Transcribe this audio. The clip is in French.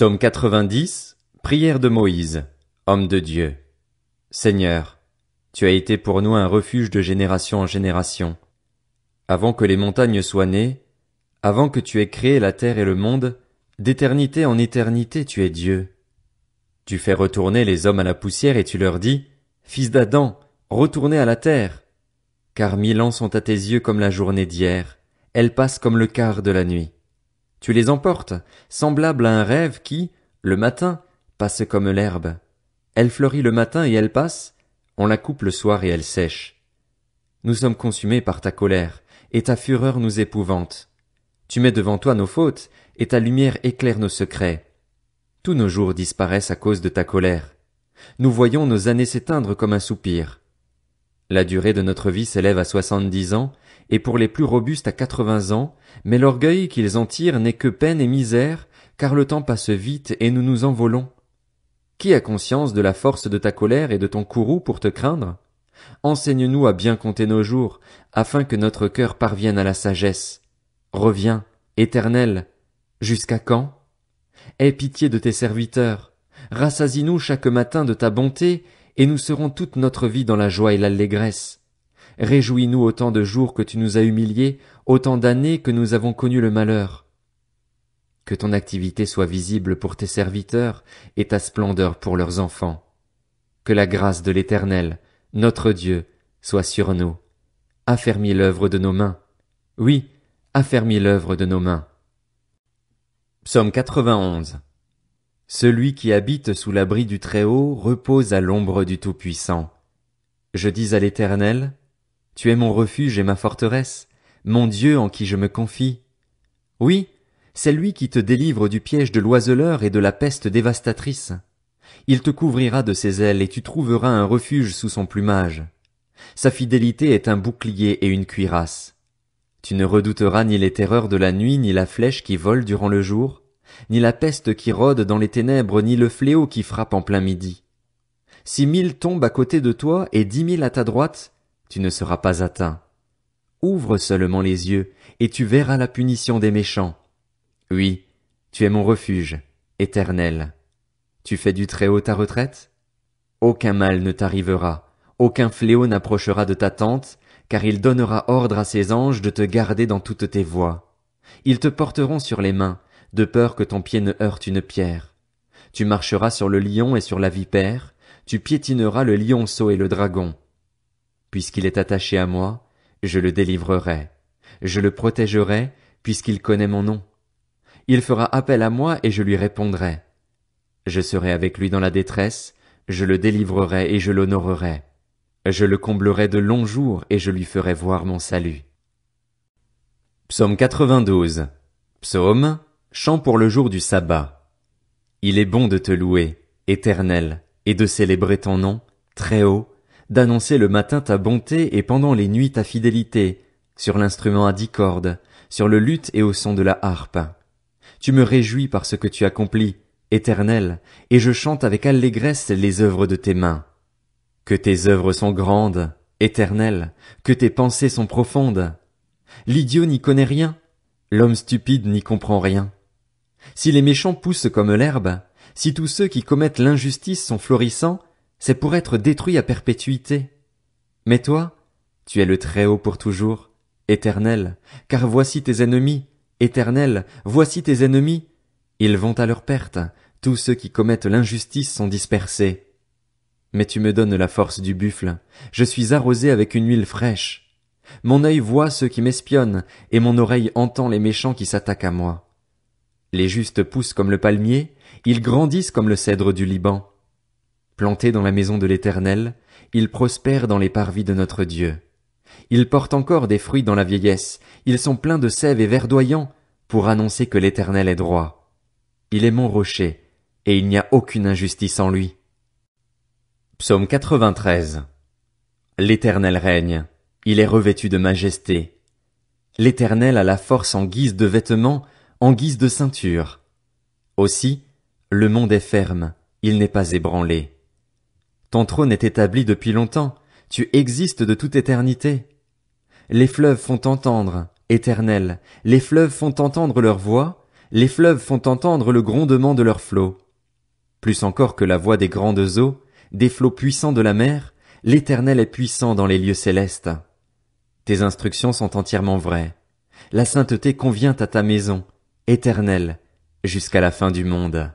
Psaume 90, prière de Moïse, homme de Dieu. Seigneur, tu as été pour nous un refuge de génération en génération. Avant que les montagnes soient nées, avant que tu aies créé la terre et le monde, d'éternité en éternité tu es Dieu. Tu fais retourner les hommes à la poussière et tu leur dis, Fils d'Adam, retournez à la terre. Car 1000 ans sont à tes yeux comme la journée d'hier, elles passent comme le quart de la nuit. Tu les emportes, semblables à un rêve qui, le matin, passe comme l'herbe. Elle fleurit le matin et elle passe, on la coupe le soir et elle sèche. Nous sommes consumés par ta colère, et ta fureur nous épouvante. Tu mets devant toi nos fautes, et ta lumière éclaire nos secrets. Tous nos jours disparaissent à cause de ta colère. Nous voyons nos années s'éteindre comme un soupir. La durée de notre vie s'élève à 70 ans, et pour les plus robustes à 80 ans, mais l'orgueil qu'ils en tirent n'est que peine et misère, car le temps passe vite et nous nous envolons. Qui a conscience de la force de ta colère et de ton courroux pour te craindre? Enseigne-nous à bien compter nos jours, afin que notre cœur parvienne à la sagesse. Reviens, Éternel, jusqu'à quand? Aie pitié de tes serviteurs, rassasie-nous chaque matin de ta bonté, et nous serons toute notre vie dans la joie et l'allégresse. Réjouis-nous autant de jours que tu nous as humiliés, autant d'années que nous avons connu le malheur. Que ton activité soit visible pour tes serviteurs et ta splendeur pour leurs enfants. Que la grâce de l'Éternel, notre Dieu, soit sur nous. Affermis l'œuvre de nos mains. Oui, affermis l'œuvre de nos mains. Psaume 91. Celui qui habite sous l'abri du Très-Haut repose à l'ombre du Tout-Puissant. Je dis à l'Éternel, tu es mon refuge et ma forteresse, mon Dieu en qui je me confie. Oui, c'est lui qui te délivre du piège de l'oiseleur et de la peste dévastatrice. Il te couvrira de ses ailes et tu trouveras un refuge sous son plumage. Sa fidélité est un bouclier et une cuirasse. Tu ne redouteras ni les terreurs de la nuit, ni la flèche qui vole durant le jour, ni la peste qui rôde dans les ténèbres, ni le fléau qui frappe en plein midi. Si 1000 tombent à côté de toi et 10 000 à ta droite, tu ne seras pas atteint. Ouvre seulement les yeux, et tu verras la punition des méchants. Oui, tu es mon refuge, Éternel. Tu fais du Très-Haut ta retraite? Aucun mal ne t'arrivera, aucun fléau n'approchera de ta tente, car il donnera ordre à ses anges de te garder dans toutes tes voies. Ils te porteront sur les mains, de peur que ton pied ne heurte une pierre. Tu marcheras sur le lion et sur la vipère, tu piétineras le lionceau et le dragon. Puisqu'il est attaché à moi, je le délivrerai. Je le protégerai, puisqu'il connaît mon nom. Il fera appel à moi et je lui répondrai. Je serai avec lui dans la détresse, je le délivrerai et je l'honorerai. Je le comblerai de longs jours et je lui ferai voir mon salut. Psaume 92. Psaume, chant pour le jour du sabbat. Il est bon de te louer, Éternel, et de célébrer ton nom, très haut, d'annoncer le matin ta bonté et pendant les nuits ta fidélité, sur l'instrument à 10 cordes, sur le luth et au son de la harpe. Tu me réjouis par ce que tu accomplis, Éternel, et je chante avec allégresse les œuvres de tes mains. Que tes œuvres sont grandes, Éternel, que tes pensées sont profondes. L'idiot n'y connaît rien, l'homme stupide n'y comprend rien. Si les méchants poussent comme l'herbe, si tous ceux qui commettent l'injustice sont florissants, c'est pour être détruits à perpétuité. Mais toi, tu es le Très-Haut pour toujours, Éternel, car voici tes ennemis, Éternel, voici tes ennemis. Ils vont à leur perte, tous ceux qui commettent l'injustice sont dispersés. Mais tu me donnes la force du buffle, je suis arrosé avec une huile fraîche. Mon œil voit ceux qui m'espionnent, et mon oreille entend les méchants qui s'attaquent à moi. Les justes poussent comme le palmier, ils grandissent comme le cèdre du Liban. Plantés dans la maison de l'Éternel, ils prospèrent dans les parvis de notre Dieu. Ils portent encore des fruits dans la vieillesse, ils sont pleins de sève et verdoyants, pour annoncer que l'Éternel est droit. Il est mon rocher, et il n'y a aucune injustice en lui. Psaume 93. L'Éternel règne, il est revêtu de majesté. L'Éternel a la force en guise de vêtements, en guise de ceinture. Aussi, le monde est ferme, il n'est pas ébranlé. Ton trône est établi depuis longtemps, tu existes de toute éternité. Les fleuves font entendre, Éternel, les fleuves font entendre leur voix, Les fleuves font entendre le grondement de leurs flots. Plus encore que la voix des grandes eaux, des flots puissants de la mer, l'Éternel est puissant dans les lieux célestes. Tes instructions sont entièrement vraies. La sainteté convient à ta maison, Éternel, jusqu'à la fin du monde.